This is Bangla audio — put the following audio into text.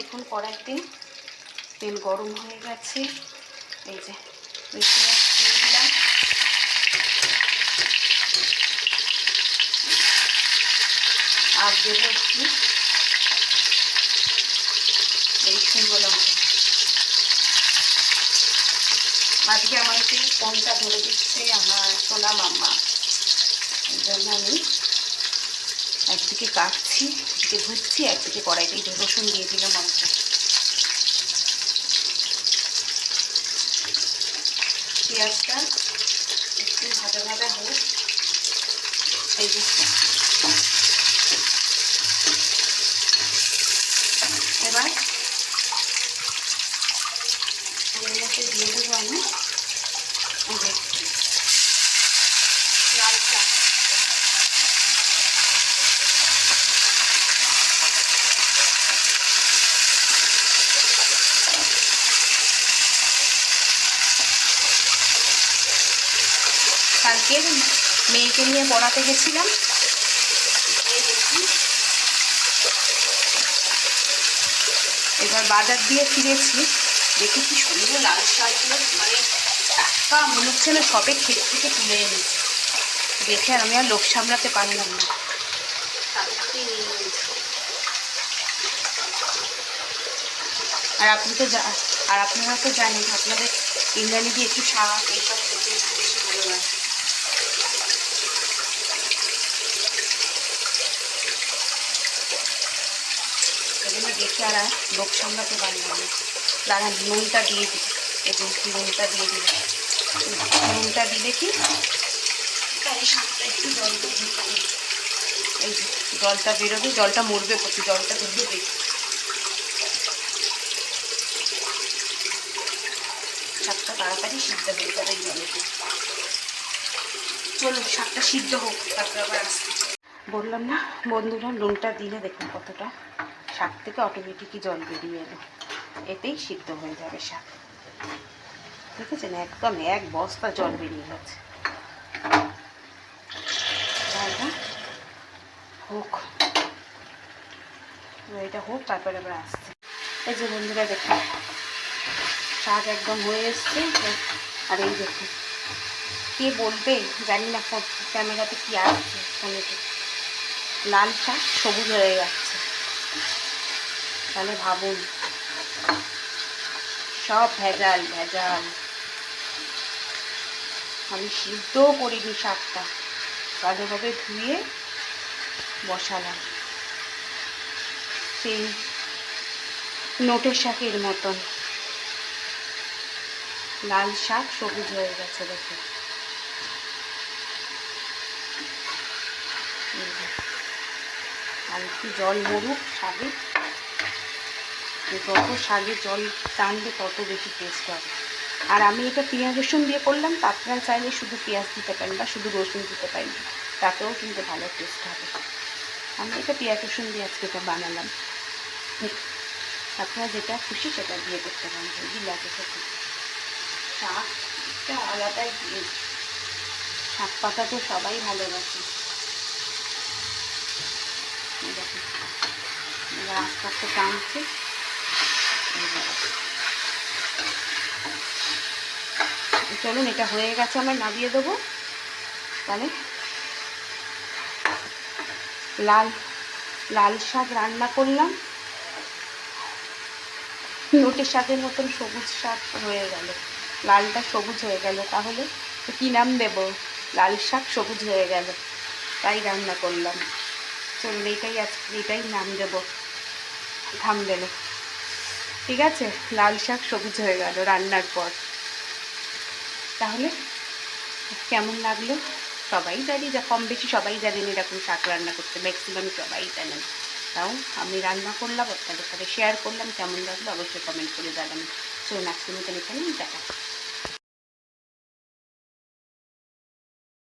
দেখুন কড়াইতে তেল গরম হয়ে গেছে। এই যে পেঁয়াজ দিয়ে দিলাম, আর দেবো একটু এই শুকনো লঙ্কা। আজকে আমার একটু ফোনটা ধরে দিচ্ছে আমার সোনা মাম্মা, এই জন্য আমি একদিকে কাটছি, একদিকে ধুচ্ছি, একদিকে কড়াইতে রসুন দিয়ে দিলাম অল্প। পেঁয়াজটা একটু ভাজা ভাজা হোক। এই যে এবার এর মধ্যে দিয়ে দেবো আমি লাল শাক। কালকে মেয়েকে নিয়ে পড়াতে গেছিলাম, এবার বাজার দিয়ে ফিরেছি, দেখি কি সুন্দর লাল শাকগুলো, মানে টাটকা মনে হচ্ছে না সবে ক্ষেত থেকে তুলে এনেছি। দেখে আমি আর লোভ সামলাতে পারলাম না, আর আপনি তো আর আপনারা তো জানেন আপনাদের ইন্দ্রাণী দিয়ে একটু শাক এইসব খেতে বেশি ভালো লাগে। এজন্য দেখে আর লোভ সামলাতে পারলাম না। দাঁড়া নুনটা দিয়ে দিই, এবং নুনটা দিয়ে দিই। নুনটা দিলে কি তাই শাকটা একটু জলটা ঢুকে, এই যে জলটা বেরোবে, জলটা মরবে প্রচুর, জলটা বেরোবে বেশি। শাকটা তাড়াতাড়ি সিদ্ধ হয়ে যাবে এই জলেতে। চলুন শাকটা সিদ্ধ হোক, তারপরে আবার আসতে। বললাম না বন্ধুরা, নুনটা দিলে দেখুন কতটা শাক থেকে অটোমেটিকই জল বেরিয়ে এলো, এতেই সিদ্ধ হয়ে যাবে শাক। দেখেছেন একদম এক বস্তা জল বেরিয়ে গেছে। হোক, এটা হোক, তারপরে আবার আসছে। এই যে বন্ধুরা দেখুন শাক একদম হয়ে এসছে। আর এই দেখুন, কে বলবে জানি না ক্যামেরাতে কি আসছে, ফোনেতে লাল শাক সবুজ হয়ে যাচ্ছে, তাহলে ভাবুন সব ভেজাল ভেজাল। আমি সিদ্ধও করিনি শাকটা, ভালোভাবে ধুয়ে বসালাম, সেই নোটের শাকের মতন লাল শাক সবুজ হয়ে গেছে। দেখুন আর একটু জল মরুক শাকে, যত শাকে জল টানবে তত বেশি টেস্ট হবে। আর আমি এটা পেঁয়াজ রসুন দিয়ে করলাম, তা আপনারা চাইলে শুধু পেঁয়াজ দিতে পারেন বা শুধু রসুন দিতে পারেন, তাতেও কিন্তু ভালো টেস্ট হবে। আমি এটা পেঁয়াজ রসুন দিয়ে আজকে এটা বানালাম, আপনারা যেটা খুশি সেটা দিয়ে করতে পারেন, হেভি লাগে খেতে। শাকটা আলাদাই দিয়ে, শাক পাতা তো সবাই ভালোবাসে। দেখুন এবার আস্তে আস্তে টানছে। চলুন এটা হয়ে গেছে, আমার নামিয়ে দেবো। তাহলে লাল শাক রান্না করলাম, নোটের শাকের মতন সবুজ শাক হয়ে গেল, লালটা সবুজ হয়ে গেল। তাহলে কি নাম দেব? লাল শাক সবুজ হয়ে গেল, তাই রান্না করলাম। চলুন এটাই নাম দেব থামবেলে। ঠিক আছে, লাল শাক সবুজ হয়ে গেল রান্নার পর। তাহলে কেমন লাগলো? সবাই জানি, যা কম বেশি সবাই জানেন এরকম শাক রান্না করতে, ম্যাক্সিমাম সবাই জানেন। তাও আমি রান্না করলাম, আপনাদের সাথে শেয়ার করলাম, কেমন লাগলো অবশ্যই কমেন্ট করে জানাবেন। চলুন আজকের মতন এখানেই দেখা।